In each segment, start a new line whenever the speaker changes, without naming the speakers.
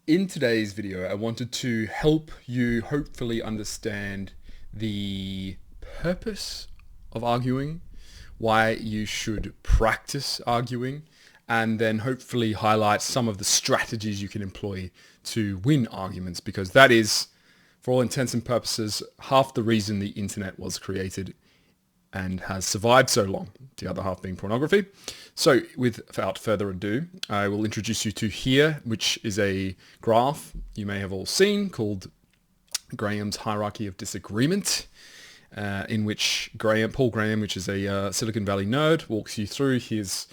In today's video, I wanted to help you hopefully understand the purpose of arguing, why you should practice arguing, and then hopefully highlight some of the strategies you can employ to win arguments, because that is, for all intents and purposes, half the reason the internet was created and has survived so long, the other half being pornography. So without further ado, I will introduce you to here, which is a graph you may have all seen called Graham's hierarchy of disagreement, in which Paul Graham, which is a Silicon Valley nerd, walks you through his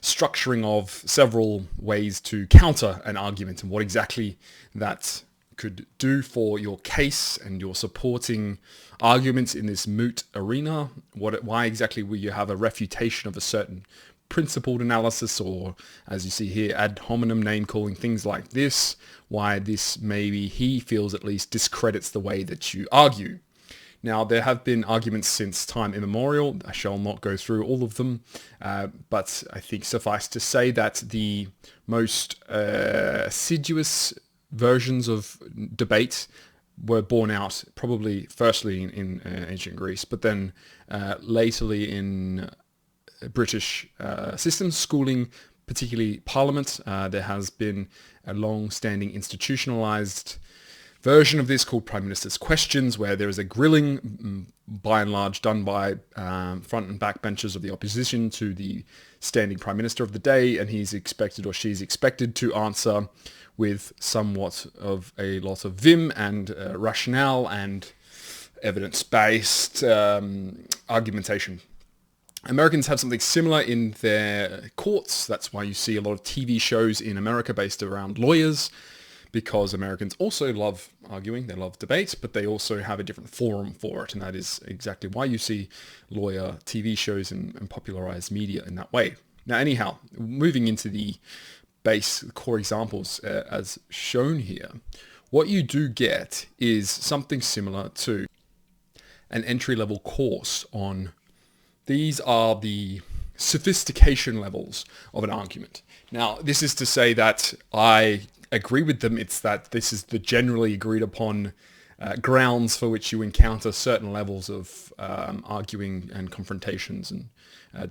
structuring of several ways to counter an argument and what exactly that could do for your case and your supporting arguments in this moot arena. Why exactly will you have a refutation of a certain principled analysis, or as you see here, ad hominem name calling, things like this, why this maybe he feels at least discredits the way that you argue. Now, there have been arguments since time immemorial. I shall not go through all of them, but I think suffice to say that the most assiduous versions of debate were born out probably firstly in ancient Greece, but then latterly in British systems, schooling, particularly Parliament. There has been a long-standing institutionalized version of this called Prime Minister's Questions, where there is a grilling, by and large, done by front and back benches of the opposition to the standing Prime Minister of the day, and he's expected or she's expected to answer with somewhat of a lot of vim and rationale and evidence-based argumentation. Americans have something similar in their courts. That's why you see a lot of TV shows in America based around lawyers, because Americans also love arguing, they love debate, but they also have a different forum for it, and that is exactly why you see lawyer TV shows and popularized media in that way. Now, anyhow, moving into the base core examples as shown here, what you do get is something similar to an entry-level course on these are the sophistication levels of an argument. Now, this is to say that I agree with them. It's that this is the generally agreed upon grounds for which you encounter certain levels of arguing and confrontations and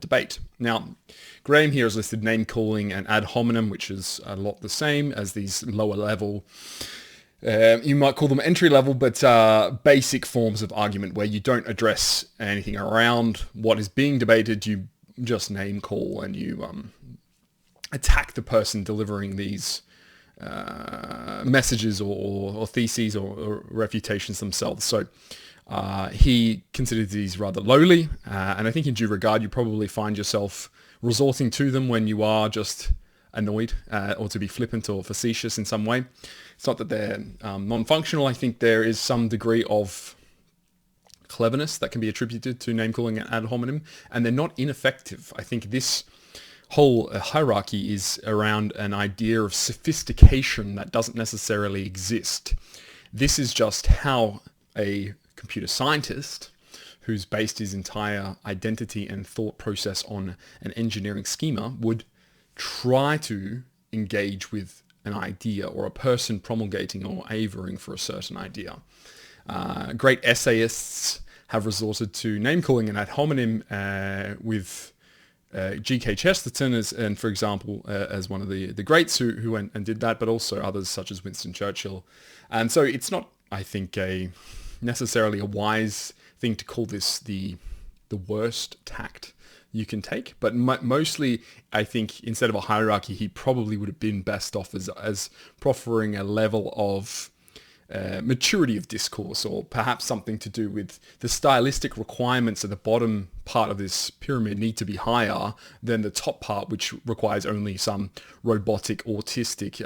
debate. Now, Graham here has listed name calling and ad hominem, which is a lot the same as these lower level. You might call them entry level, but basic forms of argument where you don't address anything around what is being debated. You just name call and you attack the person delivering these messages or theses or refutations themselves. So he considers these rather lowly, and I think in due regard you probably find yourself resorting to them when you are just annoyed or to be flippant or facetious in some way. It's not that they're non-functional. I think there is some degree of cleverness that can be attributed to name calling and ad hominem, and they're not ineffective. I think this whole hierarchy is around an idea of sophistication that doesn't necessarily exist. This is just how a computer scientist, who's based his entire identity and thought process on an engineering schema, would try to engage with an idea, or a person promulgating or averring for a certain idea. Great essayists have resorted to name calling and ad hominem with G.K. Chesterton and for example, as one of the greats who went and did that, but also others such as Winston Churchill. And so it's not, I think, necessarily a wise thing to call this the worst tact you can take, but mostly I think instead of a hierarchy, he probably would have been best off as proffering a level of maturity of discourse, or perhaps something to do with the stylistic requirements at the bottom part of this pyramid need to be higher than the top part, which requires only some robotic, autistic,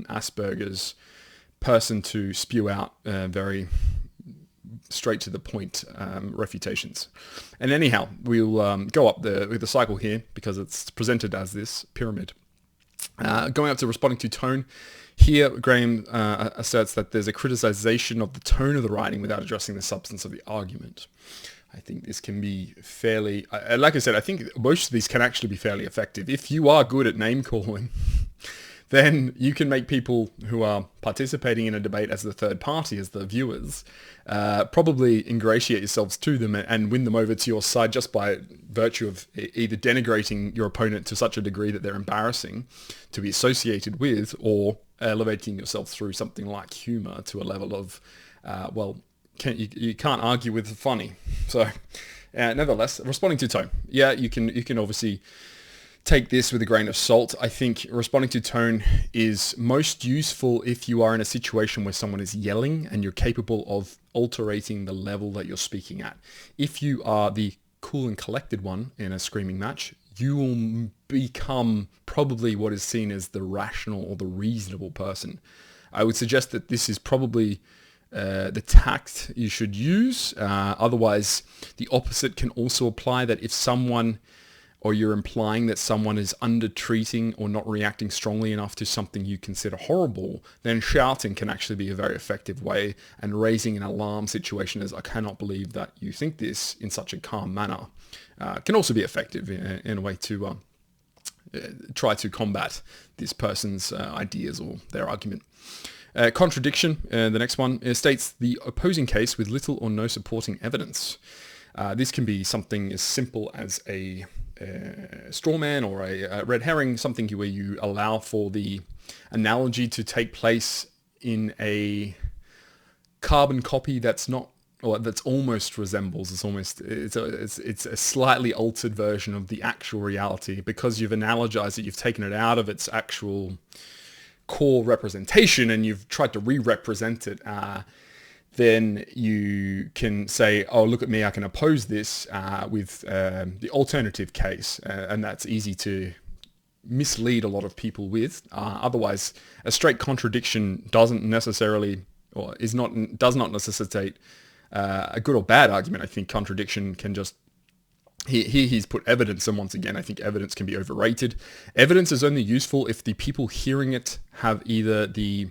Asperger's person to spew out very straight to the point refutations. And anyhow, we'll go up with the cycle here because it's presented as this pyramid. Going up to responding to tone. Here, Graham asserts that there's a criticization of the tone of the writing without addressing the substance of the argument. I think this can be fairly, like I said, I think most of these can actually be fairly effective. If you are good at name calling, then you can make people who are participating in a debate as the third party, as the viewers, probably ingratiate yourselves to them and win them over to your side just by virtue of either denigrating your opponent to such a degree that they're embarrassing to be associated with, or elevating yourself through something like humor to a level of, you can't argue with the funny. So, nevertheless, responding to tone. Yeah, you can obviously take this with a grain of salt. I think responding to tone is most useful if you are in a situation where someone is yelling and you're capable of altering the level that you're speaking at. If you are the cool and collected one in a screaming match, you will become probably what is seen as the rational or the reasonable person. I would suggest that this is probably the tact you should use. Otherwise, the opposite can also apply, that if someone, or you're implying that someone is under-treating or not reacting strongly enough to something you consider horrible, then shouting can actually be a very effective way, and raising an alarm situation as, I cannot believe that you think this, in such a calm manner, can also be effective in a way to try to combat this person's ideas or their argument. Contradiction, the next one, states the opposing case with little or no supporting evidence. This can be something as simple as a straw man or a red herring, something where you allow for the analogy to take place in a carbon copy that's not, or that's almost resembles, it's a slightly altered version of the actual reality, because you've analogized it, you've taken it out of its actual core representation and you've tried to re-represent it. Then you can say, oh, look at me, I can oppose this with the alternative case. And that's easy to mislead a lot of people with. Otherwise, a straight contradiction doesn't necessarily, or does not necessitate a good or bad argument. I think contradiction can just, he's put evidence, and once again, I think evidence can be overrated. Evidence is only useful if the people hearing it have either the,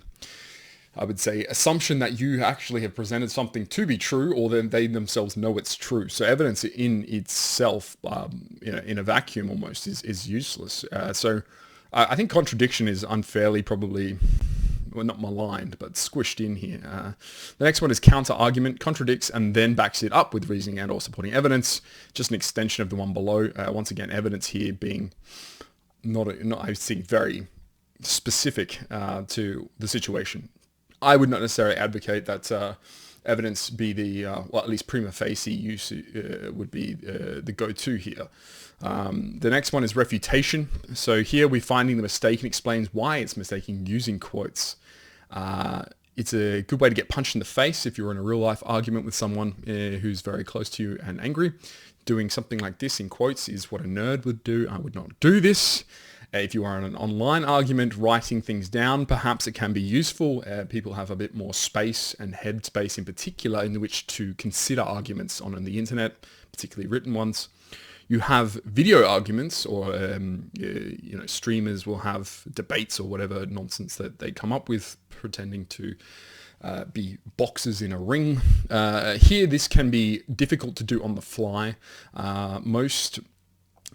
I would say, assumption that you actually have presented something to be true, or then they themselves know it's true. So evidence in itself, in a vacuum almost, is useless. So I think contradiction is unfairly probably, well, not maligned, but squished in here. The next one is counter-argument, contradicts and then backs it up with reasoning and or supporting evidence. Just an extension of the one below. Once again, evidence here being not I think, very specific to the situation. I would not necessarily advocate that evidence be the, at least prima facie use would be the go-to here. The next one is refutation. So here we're finding the mistake and explains why it's mistaken using quotes. It's a good way to get punched in the face if you're in a real-life argument with someone who's very close to you and angry. Doing something like this in quotes is what a nerd would do. I would not do this. If you are in an online argument, writing things down, perhaps it can be useful. People have a bit more space and head space in particular in which to consider arguments on the internet, particularly written ones. You have video arguments, or streamers will have debates or whatever nonsense that they come up with, pretending to be boxers in a ring. Here, this can be difficult to do on the fly. Most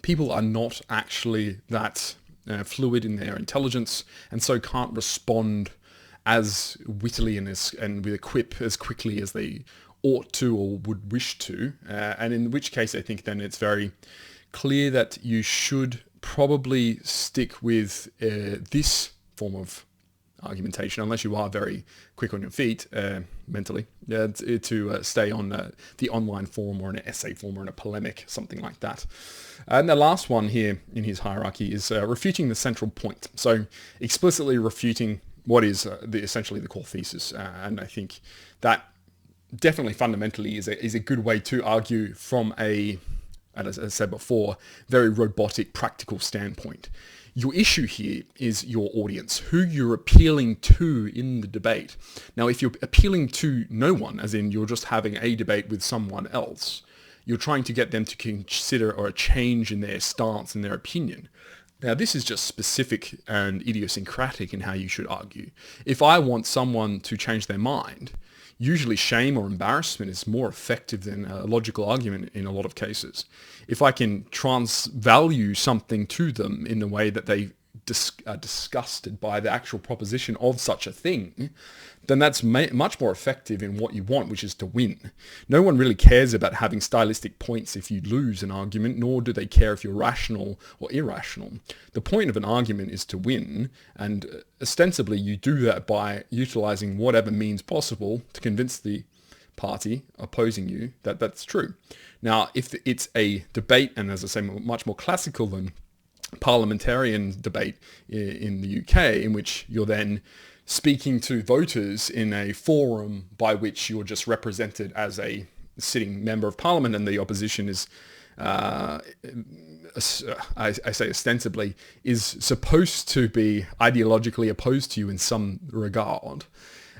people are not actually that fluid in their intelligence, and so can't respond as wittily and with a quip as quickly as they ought to or would wish to. And in which case, I think then it's very clear that you should probably stick with this form of argumentation, unless you are very quick on your feet mentally, to stay on the online form or an essay form or in a polemic, something like that. And the last one here in his hierarchy is refuting the central point. So explicitly refuting what is essentially the core thesis. And I think that definitely fundamentally is a good way to argue from a, as I said before, very robotic, practical standpoint. Your issue here is your audience, who you're appealing to in the debate. Now, if you're appealing to no one, as in you're just having a debate with someone else, you're trying to get them to consider or a change in their stance and their opinion. Now, this is just specific and idiosyncratic in how you should argue. If I want someone to change their mind, usually shame or embarrassment is more effective than a logical argument in a lot of cases. If I can transvalue something to them in a way that they are disgusted by the actual proposition of such a thing, then that's much more effective in what you want, which is to win. No one really cares about having stylistic points if you lose an argument, nor do they care if you're rational or irrational. The point of an argument is to win, and ostensibly you do that by utilizing whatever means possible to convince the party opposing you that that's true. Now, if it's a debate, and as I say, much more classical than parliamentarian debate in the UK, in which you're then speaking to voters in a forum by which you're just represented as a sitting member of parliament, and the opposition is, I say ostensibly, is supposed to be ideologically opposed to you in some regard.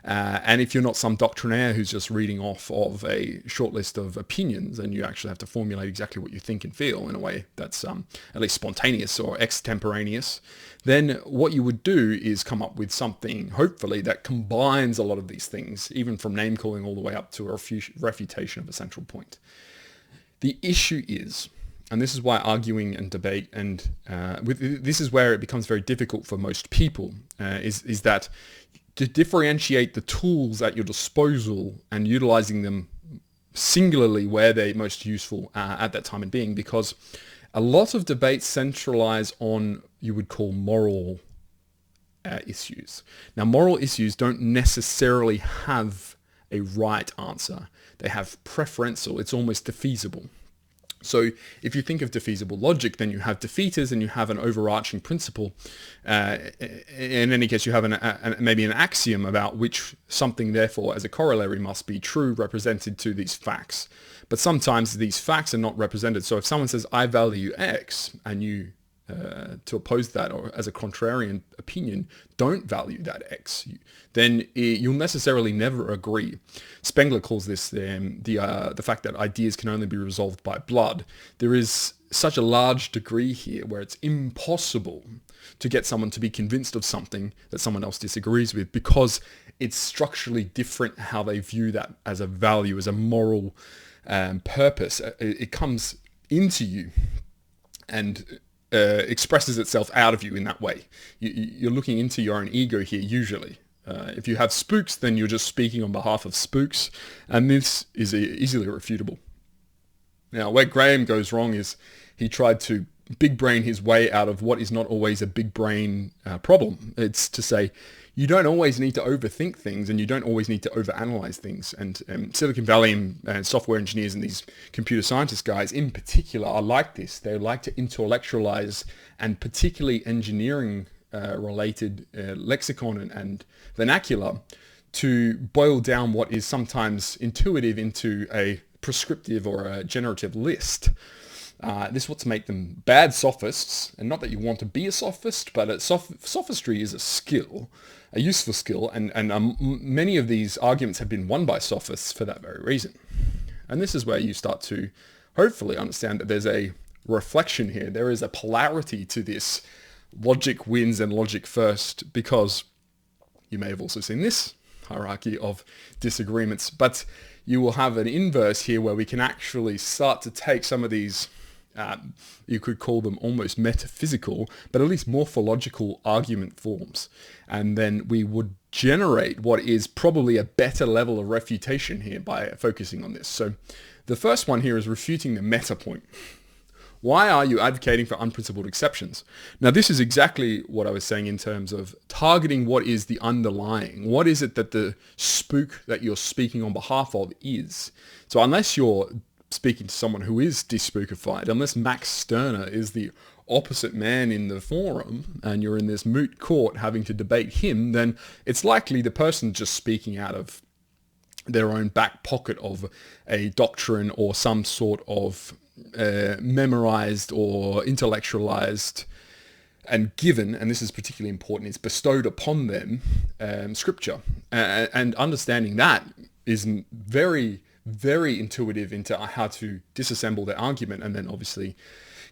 And if you're not some doctrinaire who's just reading off of a short list of opinions, and you actually have to formulate exactly what you think and feel in a way that's at least spontaneous or extemporaneous, then what you would do is come up with something, hopefully, that combines a lot of these things, even from name calling all the way up to a refutation of a central point. The issue is, and this is why arguing and debate, and this is where it becomes very difficult for most people, is that to differentiate the tools at your disposal and utilizing them singularly where they're most useful at that time and being, because a lot of debates centralize on you would call moral issues. Now, moral issues don't necessarily have a right answer. They have preferential. It's almost defeasible. So if you think of defeasible logic, then you have defeaters and you have an overarching principle. In any case, you have maybe an axiom about which something, therefore, as a corollary must be true, represented to these facts. But sometimes these facts are not represented. So if someone says, I value X, and you, to oppose that, or as a contrarian opinion, don't value that X, then you'll necessarily never agree. Spengler calls this the fact that ideas can only be resolved by blood. There is such a large degree here where it's impossible to get someone to be convinced of something that someone else disagrees with, because it's structurally different how they view that as a value, as a moral purpose. It comes into you and expresses itself out of you in that way. You're looking into your own ego here, usually. If you have spooks, then you're just speaking on behalf of spooks, and this is easily refutable. Now, where Graham goes wrong is he tried to big brain his way out of what is not always a big brain problem. It's to say, you don't always need to overthink things, and you don't always need to overanalyze things. And Silicon Valley and software engineers and these computer scientist guys in particular are like this. They like to intellectualize, and particularly engineering related lexicon and vernacular, to boil down what is sometimes intuitive into a prescriptive or a generative list. This is what's make them bad sophists, and not that you want to be a sophist, but sophistry is a skill, a useful skill, and many of these arguments have been won by sophists for that very reason. And this is where you start to hopefully understand that there's a reflection here. There is a polarity to this logic wins and logic first, because you may have also seen this hierarchy of disagreements, but you will have an inverse here where we can actually start to take some of these, you could call them almost metaphysical, but at least morphological argument forms. And then we would generate what is probably a better level of refutation here by focusing on this. So the first one here is refuting the meta point. Why are you advocating for unprincipled exceptions? Now, this is exactly what I was saying in terms of targeting what is the underlying. What is it that the spook that you're speaking on behalf of is? So unless you're speaking to someone who is despookified, unless Max Stirner is the opposite man in the forum and you're in this moot court having to debate him, then it's likely the person just speaking out of their own back pocket of a doctrine or some sort of memorized or intellectualized and given, and this is particularly important, it's bestowed upon them scripture. And understanding that is very, very intuitive into how to disassemble their argument, and then obviously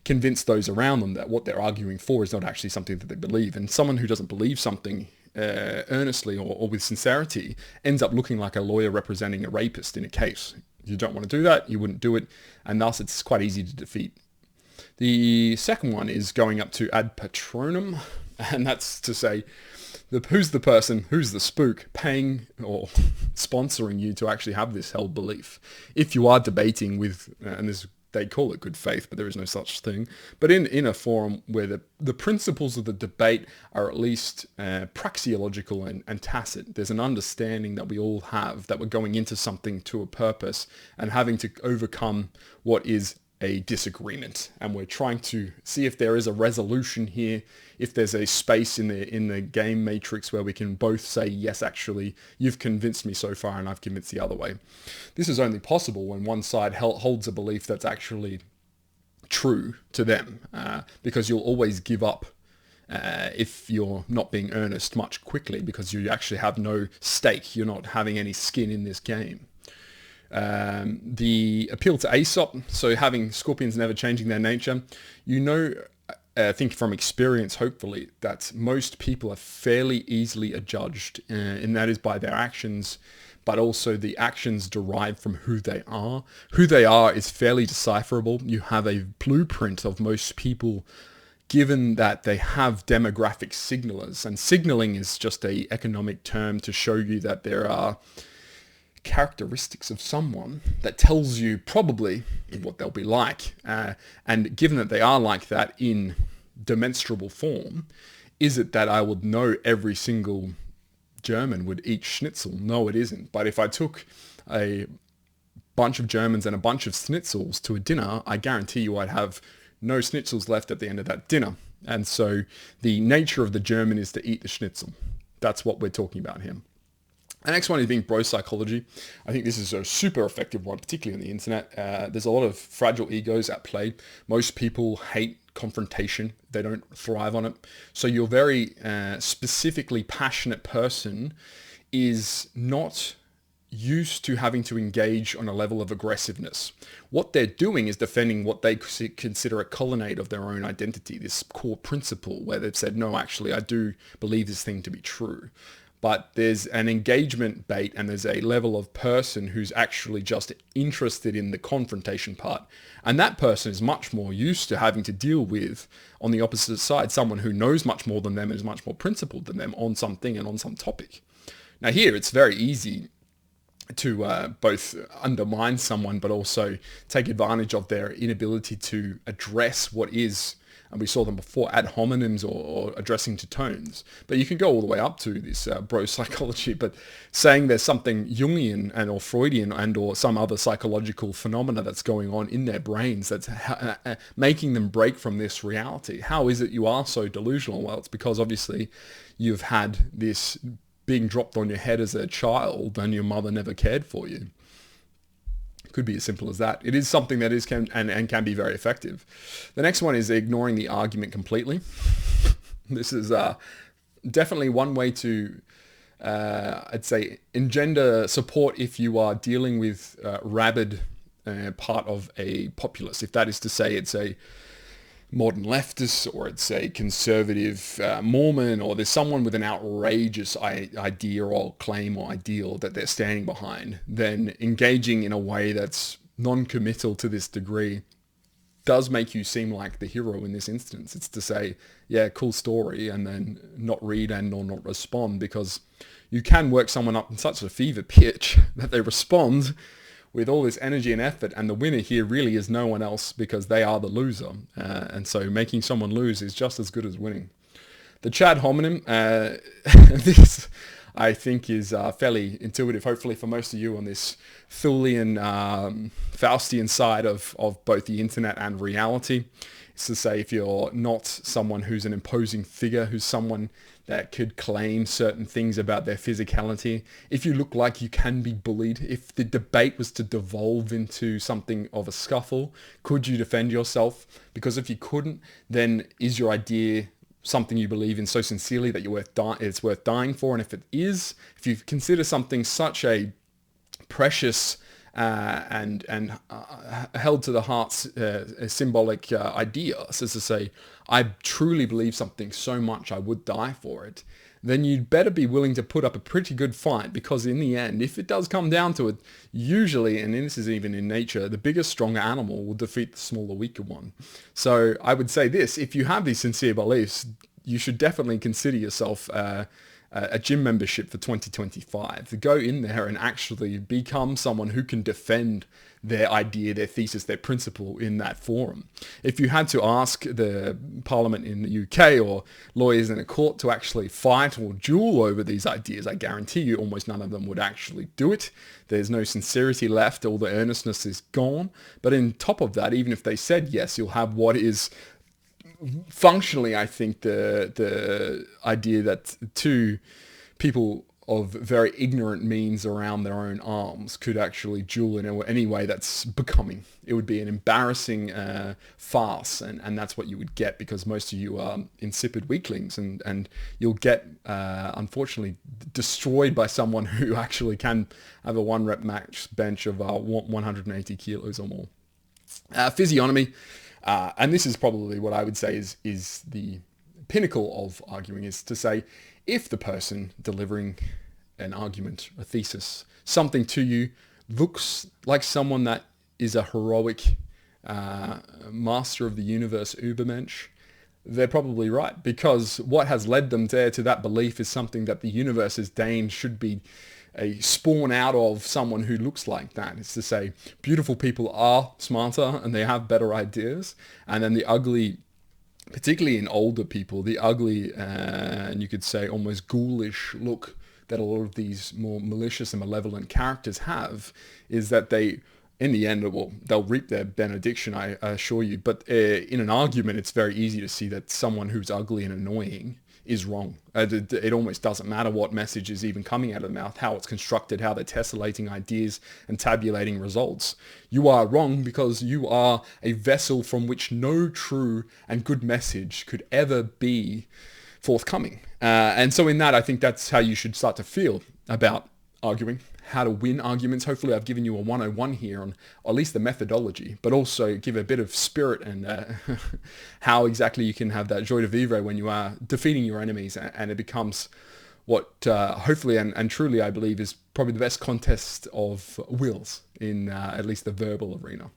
convince those around them that what they're arguing for is not actually something that they believe. And someone who doesn't believe something earnestly or with sincerity ends up looking like a lawyer representing a rapist in a case. You don't want to do that, you wouldn't do it, and thus it's quite easy to defeat. The second one is going up to ad patronum. And that's to say, who's the person, who's the spook paying or sponsoring you to actually have this held belief? If you are debating with, and this, they call it good faith, but there is no such thing, but in a forum where the principles of the debate are at least praxeological and tacit, there's an understanding that we all have that we're going into something to a purpose and having to overcome what is a disagreement, and we're trying to see if there is a resolution here, if there's a space in the game matrix where we can both say, yes, actually, you've convinced me so far and I've convinced the other way. This is only possible when one side holds a belief that's actually true to them, because you'll always give up if you're not being earnest much quickly, because you actually have no stake, you're not having any skin in this game. The appeal to Aesop, so having scorpions never changing their nature, I think from experience, hopefully, that most people are fairly easily adjudged, and that is by their actions, but also the actions derived from who they are. Who they are is fairly decipherable. You have a blueprint of most people, given that they have demographic signalers, and signaling is just an economic term to show you that there are characteristics of someone that tells you probably what they'll be like, and given that they are like that in demonstrable form, is it that I would know every single German would eat schnitzel? No, it isn't. But if I took a bunch of Germans and a bunch of schnitzels to a dinner, I guarantee you I'd have no schnitzels left at the end of that dinner. And so the nature of the German is to eat the schnitzel. That's what we're talking about here. The next one is being bro psychology. I think this is a super effective one, particularly on the internet. There's a lot of fragile egos at play. Most people hate confrontation. They don't thrive on it. So your very specifically passionate person is not used to having to engage on a level of aggressiveness. What they're doing is defending what they consider a colonnade of their own identity, this core principle where they've said, no, actually, I do believe this thing to be true. But there's an engagement bait, and there's a level of person who's actually just interested in the confrontation part. And that person is much more used to having to deal with, on the opposite side, someone who knows much more than them and is much more principled than them on something and on some topic. Now here, it's very easy to both undermine someone, but also take advantage of their inability to address what is, and we saw them before, ad hominems or addressing to tones. But you can go all the way up to this bro psychology, but saying there's something Jungian and or Freudian and or some other psychological phenomena that's going on in their brains that's making them break from this reality. How is it you are so delusional? Well, it's because obviously you've had this being dropped on your head as a child and your mother never cared for you. Could be as simple as that. It is something that can be very effective. The next one is ignoring the argument completely. This is definitely one way to, I'd say, engender support if you are dealing with rabid part of a populace. If that is to say, it's a modern leftist, or it's a conservative Mormon, or there's someone with an outrageous idea or claim or ideal that they're standing behind, then engaging in a way that's non-committal to this degree does make you seem like the hero in this instance. It's to say, yeah, cool story, and then not read and or not respond, because you can work someone up in such a fever pitch that they respond with all this energy and effort, and the winner here really is no one else, because they are the loser. And so making someone lose is just as good as winning. The Chad homonym, this I think is fairly intuitive, hopefully for most of you on this Thulian, Faustian side of both the internet and reality. It's to say, if you're not someone who's an imposing figure, who's someone that could claim certain things about their physicality, if you look like you can be bullied, if the debate was to devolve into something of a scuffle, could you defend yourself? Because if you couldn't, then is your idea something you believe in so sincerely that it's worth dying for? And if it is, if you consider something such a precious and held to the heart's symbolic idea, so to say, I truly believe something so much I would die for it, then you'd better be willing to put up a pretty good fight, because in the end, if it does come down to it, usually, and this is even in nature, the bigger, stronger animal will defeat the smaller, weaker one. So I would say this: if you have these sincere beliefs, you should definitely consider yourself a gym membership for 2025, to go in there and actually become someone who can defend their idea, their thesis, their principle in that forum. If you had to ask the parliament in the UK or lawyers in a court to actually fight or duel over these ideas, I guarantee you almost none of them would actually do it. There's no sincerity left, all the earnestness is gone. But in top of that, even if they said yes, you'll have what is functionally, I think, the idea that two people of very ignorant means around their own arms could actually duel in any way that's becoming. It would be an embarrassing farce, and that's what you would get, because most of you are insipid weaklings, and you'll get, unfortunately, destroyed by someone who actually can have a 1-rep max bench of 180 kilos or more. Physiognomy, and this is probably what I would say is the pinnacle of arguing, is to say, if the person delivering an argument, a thesis, something to you looks like someone that is a heroic master of the universe, Ubermensch, they're probably right, because what has led them there to that belief is something that the universe has deigned should be a spawn out of someone who looks like that. It's to say, beautiful people are smarter and they have better ideas, and then the ugly, particularly in older people, the ugly and you could say almost ghoulish look that a lot of these more malicious and malevolent characters have, is that they, in the end, they'll reap their benediction, I assure you. But in an argument, it's very easy to see that someone who's ugly and annoying is wrong. It almost doesn't matter what message is even coming out of the mouth, how it's constructed, how they're tessellating ideas and tabulating results. You are wrong because you are a vessel from which no true and good message could ever be forthcoming. And so in that, I think that's how you should start to feel about arguing, how to win arguments. Hopefully I've given you a 101 here on at least the methodology, but also give a bit of spirit and how exactly you can have that joie de vivre when you are defeating your enemies, and it becomes what hopefully and truly I believe is probably the best contest of wills in at least the verbal arena.